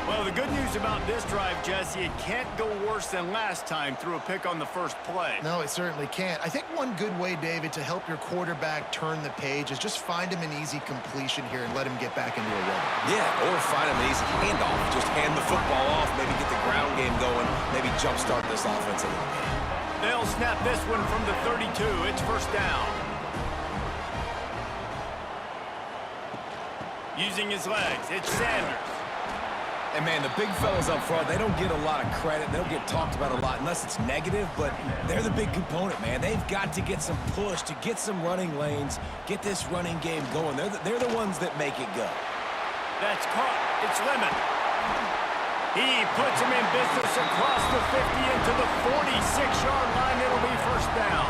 Well, the good news about this drive, Jesse, it can't go worse than last time through a pick on the first play. No, it certainly can't. I think one good way, David, to help your quarterback turn the page is just find him an easy completion here and let him get back into a rhythm. Yeah, or find him an easy handoff. Just hand the football off, maybe get the ground game going, maybe jumpstart this offense a little bit. They'll snap this one from the 32. It's first down. Using his legs, it's Sanders. And, man, the big fellas up front, they don't get a lot of credit. They don't get talked about a lot unless it's negative, but they're the big component, man. They've got to get some push, to get some running lanes, get this running game going. They're the ones that make it go. That's caught. It's Lemon. He puts him in business across the 50 into the 46-yard line. It'll be first down.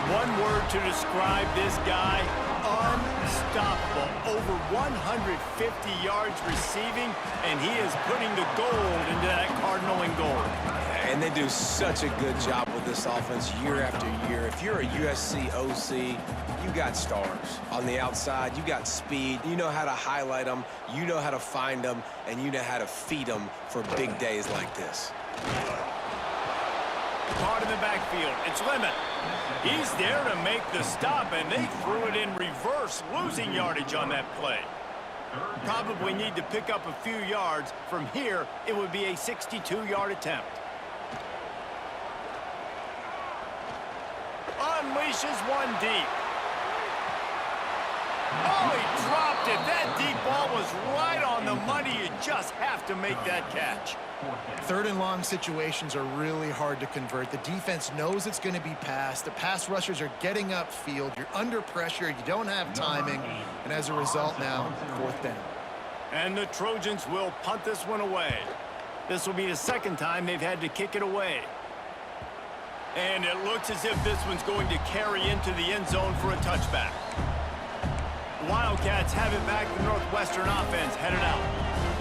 One word to describe this guy: unstoppable. Over 150 yards receiving, and he is putting the gold into that Cardinal and gold. And they do such a good job with this offense year after year. If you're a USC OC, you got stars. On the outside, you got speed. You know how to highlight them, you know how to find them, and you know how to feed them for big days like this. Caught in the backfield. It's Lemon. He's there to make the stop, and they threw it in reverse, losing yardage on that play. Probably need to pick up a few yards. From here, it would be a 62-yard attempt. Unleashes one deep. Oh, he dropped it. That deep ball was right on the money. You just have to make that catch. Third and long situations are really hard to convert. The defense knows it's going to be passed. The pass rushers are getting upfield. You're under pressure. You don't have timing. And as a result now, fourth down. And the Trojans will punt this one away. This will be the second time they've had to kick it away. And it looks as if this one's going to carry into the end zone for a touchback. Wildcats have it back. The Northwestern offense headed out.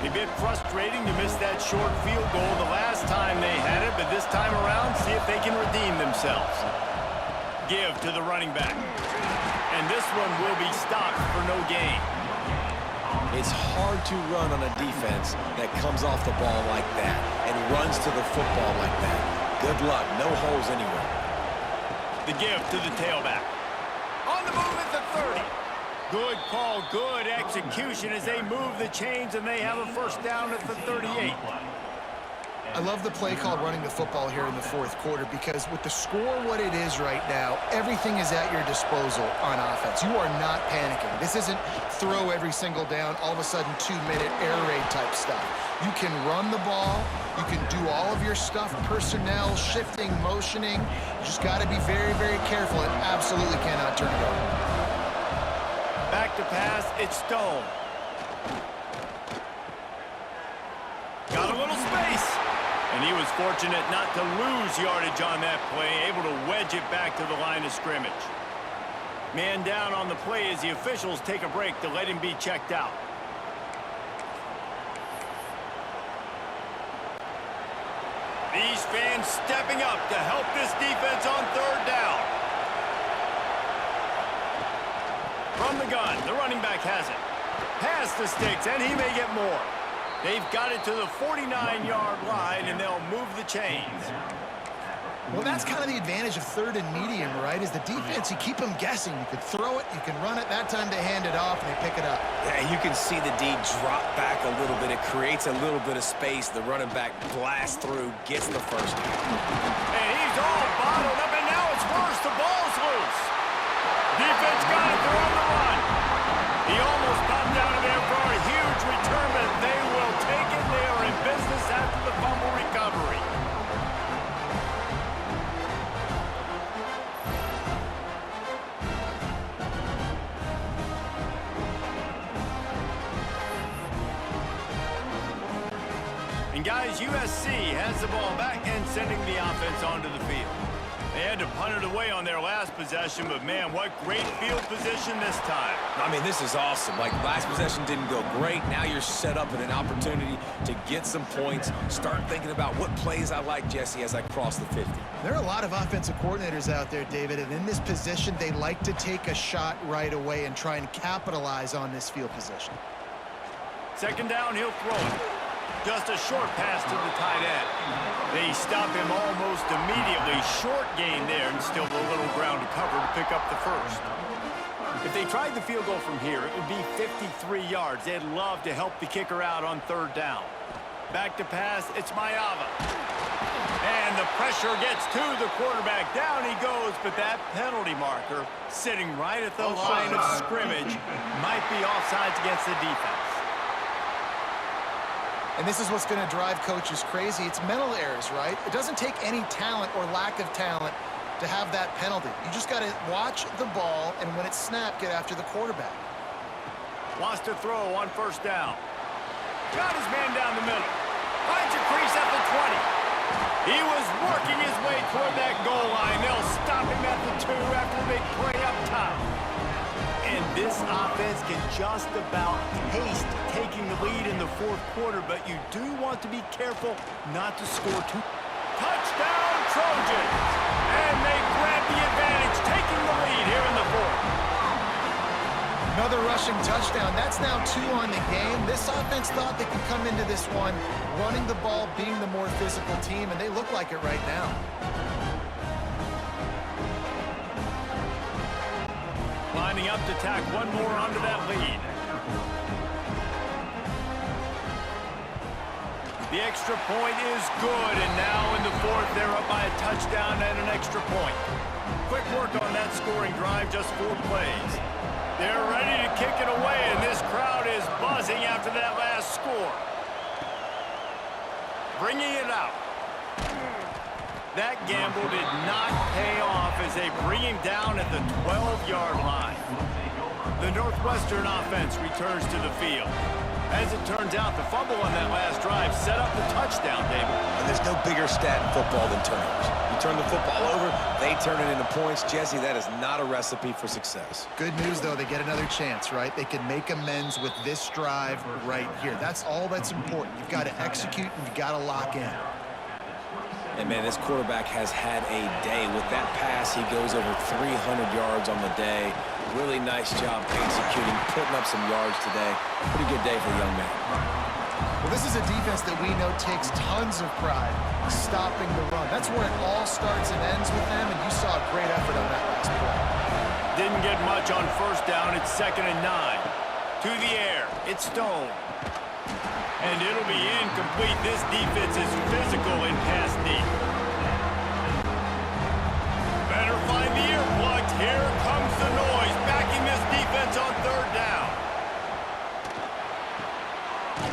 A bit frustrating to miss that short field goal the last time they had it, but this time around, see if they can redeem themselves. Give to the running back. And this one will be stopped for no gain. It's hard to run on a defense that comes off the ball like that and runs to the football like that. Good luck. No holes anywhere. The give to the tailback. On the move at the 30. Good call, good execution as they move the chains, and they have a first down at the 38. I love the play called running the football here in the fourth quarter, because with the score what it is right now, everything is at your disposal on offense. You are not panicking. This isn't throw every single down, all of a sudden 2-minute air raid type stuff. You can run the ball. You can do all of your stuff, personnel, shifting, motioning. You just got to be very, very careful and absolutely cannot turn it over. to pass, it's Stone. Got a little space. And he was fortunate not to lose yardage on that play, able to wedge it back to the line of scrimmage. Man down on the play as the officials take a break to let him be checked out. These fans stepping up to help this defense on third down. From the gun, the running back has it. Pass the sticks, and he may get more. They've got it to the 49-yard line, and they'll move the chains. Well, that's kind of the advantage of third and medium, right? Is the defense, you keep them guessing. You can throw it, you can run it. That time they hand it off, and they pick it up. Yeah, you can see the D drop back a little bit. It creates a little bit of space. The running back blasts through, gets the first down. And he's all bottled up, and now it's worse. The ball's loose. Defense got it. They're on the run. He almost popped out of there for a huge return, but they will take it. They are in business after the fumble recovery. And guys, USC has the ball back and sending the offense onto the field. They had to punt it away on their last possession, but man, what great field position this time. I mean, this is awesome. Like, last possession didn't go great. Now you're set up with an opportunity to get some points. Start thinking about what plays I like, Jesse, as I cross the 50. There are a lot of offensive coordinators out there, David, and in this position, they like to take a shot right away and try and capitalize on this field position. Second down, he'll throw it. Just a short pass to the tight end. They stop him almost immediately. Short gain there and still a little ground to cover to pick up the first. If they tried the field goal from here, it would be 53 yards. They'd love to help the kicker out on third down. Back to pass, it's Mayava. And the pressure gets to the quarterback. Down he goes, but that penalty marker sitting right at the line of scrimmage might be offsides against the defense. And this is what's going to drive coaches crazy. It's mental errors, right? It doesn't take any talent or lack of talent to have that penalty. You just got to watch the ball, and when it's snapped, get after the quarterback. Wants to throw on first down. Got his man down the middle. Finds a crease at the 20. He was working his way toward that goal line. They'll stop him at the 2 after the big play up top. And this offense can just about taste taking the lead in the fourth quarter, but you do want to be careful not to score too. Touchdown, Trojans! And they grab the advantage, taking the lead here in the fourth. Another rushing touchdown. That's now 2 on the game. This offense thought they could come into this one running the ball, being the more physical team, and they look like it right now. Lining up to tack one more onto that lead. The extra point is good, and now in the fourth, they're up by a touchdown and an extra point. Quick work on that scoring drive, just 4 plays. They're ready to kick it away, and this crowd is buzzing after that last score. Bringing it out. That gamble did not pay off as they bring him down at the 12-yard line. The Northwestern offense returns to the field. As it turns out, the fumble on that last drive set up the touchdown, David. And there's no bigger stat in football than turnovers. You turn the football over, they turn it into points. Jesse, that is not a recipe for success. Good news, though, they get another chance, right? They can make amends with this drive right here. That's all that's important. You've got to execute, and you've got to lock in. And, man, this quarterback has had a day. With that pass, he goes over 300 yards on the day. Really nice job executing, putting up some yards today. Pretty good day for the young man. Well, this is a defense that we know takes tons of pride stopping the run. That's where it all starts and ends with them, and you saw a great effort on that last play. Didn't get much on first down. It's 2nd and 9. To the air. It's Stone. And it'll be incomplete. This defense is physical in pass deep. Better find the earplugs. Here comes the noise. Backing this defense on third down.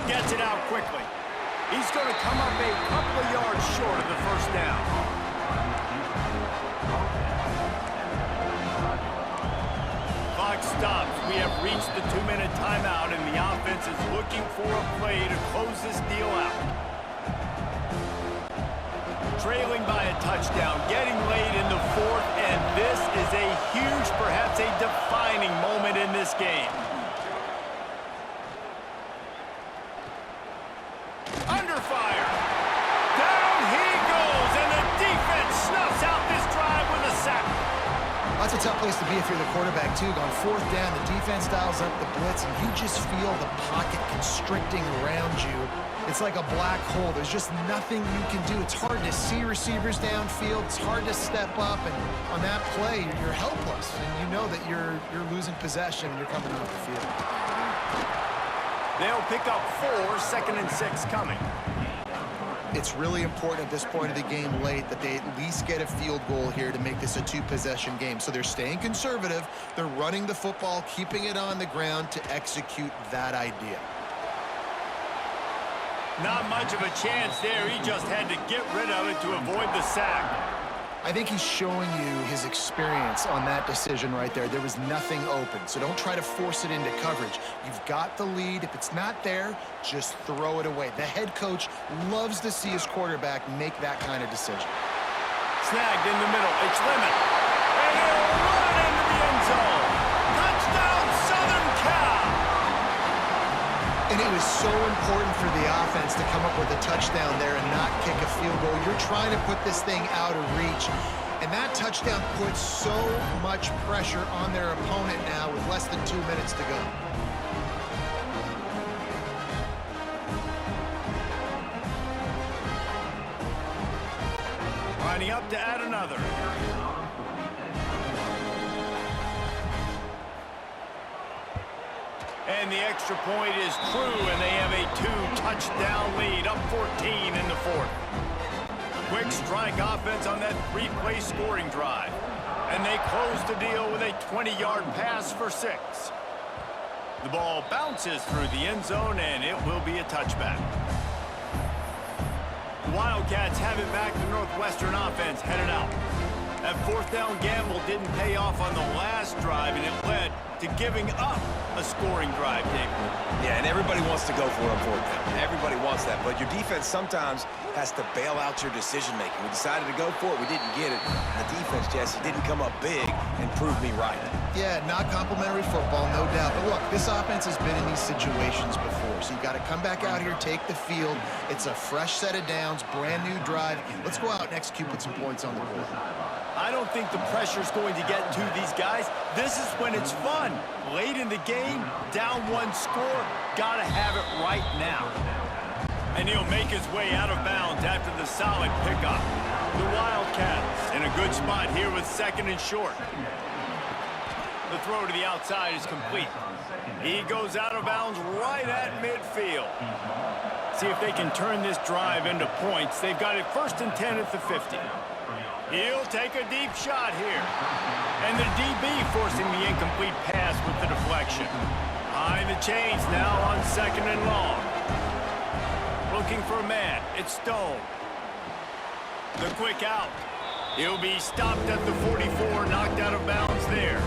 Gets it out quickly. He's going to come up a couple of yards short of the first down. Clock stops. We have reached the 2-minute timeout, and the offense is looking for a play to close this deal out. Trailing by a touchdown, getting late in the fourth, and this is a huge, perhaps a defining moment in this game. Under fire. Down he goes, and the defense snuffs out this drive with a sack. That's a tough place to be if you're the quarterback, too. On fourth down, the defense dials up the blitz, and you just feel the pocket constricting around you. It's like a black hole. There's just nothing you can do. It's hard to see receivers downfield. It's hard to step up, and on that play, you're helpless. And you know that you're losing possession, and you're coming off the field. They'll pick up 4, 2nd and 6 coming. It's really important at this point of the game late that they at least get a field goal here to make this a 2-possession game. So they're staying conservative. They're running the football, keeping it on the ground to execute that idea. Not much of a chance there. He just had to get rid of it to avoid the sack. I think he's showing you his experience on that decision right there. There was nothing open, so don't try to force it into coverage. You've got the lead. If it's not there, just throw it away. The head coach loves to see his quarterback make that kind of decision. Snagged in the middle. It's Lemon. And he'll run into the end zone. Touchdown, Southern Cal! And it was so important for the offense to come up with a touchdown there and not kick a field goal. You're trying to put this thing out of reach. And that touchdown puts so much pressure on their opponent now with less than 2 minutes to go. Lining up to add another. And the extra point is true, and they have a 2-touchdown lead, up 14 in the fourth. Quick strike offense on that 3-play scoring drive. And they close the deal with a 20-yard pass for 6. The ball bounces through the end zone, and it will be a touchback. The Wildcats have it back. The Northwestern offense headed out. That fourth down gamble didn't pay off on the last drive, and it led to giving up a scoring drive, David. Yeah, and everybody wants to go for it on fourth down. Everybody wants that, but your defense sometimes has to bail out your decision-making. We decided to go for it. We didn't get it. And the defense, Jesse, didn't come up big and prove me right. Yeah, not complimentary football, no doubt. But look, this offense has been in these situations before, so you got to come back out here, take the field. It's a fresh set of downs, brand new drive. Let's go out and execute, put some points on the board. I don't think the pressure's going to get to these guys. This is when it's fun. Late in the game, down 1 score, gotta have it right now. And he'll make his way out of bounds after the solid pickup. The Wildcats in a good spot here with 2nd and short. The throw to the outside is complete. He goes out of bounds right at midfield. See if they can turn this drive into points. They've got it 1st and 10 at the 50. He'll take a deep shot here. And the DB forcing the incomplete pass with the deflection. Behind the chains now on 2nd and long. Looking for a man. It's Stone. The quick out. He'll be stopped at the 44, knocked out of bounds there.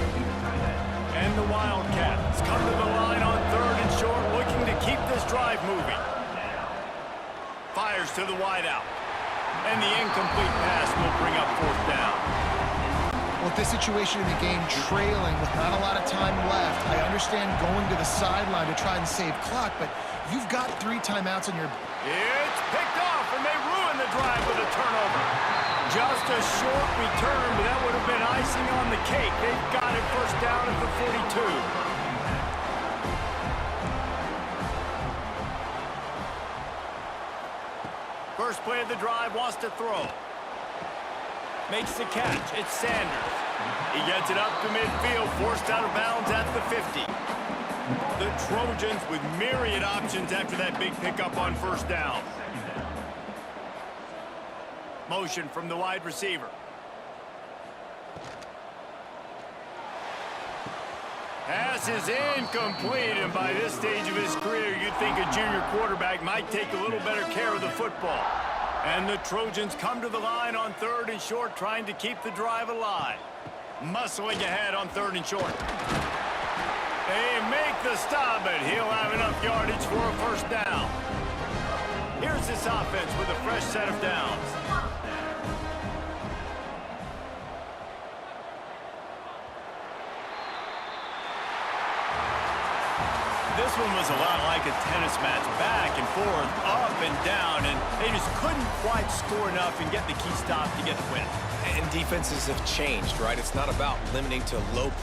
And the Wildcats come to the line on 3rd and short, looking to keep this drive moving. Fires to the wideout. And the incomplete pass will bring up 4th down. Well, this situation in the game, trailing with not a lot of time left, I understand going to the sideline to try and save clock, but you've got 3 timeouts in your... It's picked off, and they ruin the drive with a turnover. Just a short return, but that would have been icing on the cake. They've got it 1st down at the 42. First play of the drive, wants to throw. Makes the catch. It's Sanders. He gets it up to midfield, forced out of bounds at the 50. The Trojans with myriad options after that big pickup on 1st down. Motion from the wide receiver. Pass is incomplete, and by this stage of his career, you'd think a junior quarterback might take a little better care of the football. And the Trojans come to the line on 3rd and short, trying to keep the drive alive. Muscling ahead on 3rd and short. They make the stop, but he'll have enough yardage for a first down. Here's this offense with a fresh set of downs. This one was a lot like a tennis match, back and forth, up and down, and they just couldn't quite score enough and get the key stop to get the win. And defenses have changed, right? It's not about limiting to low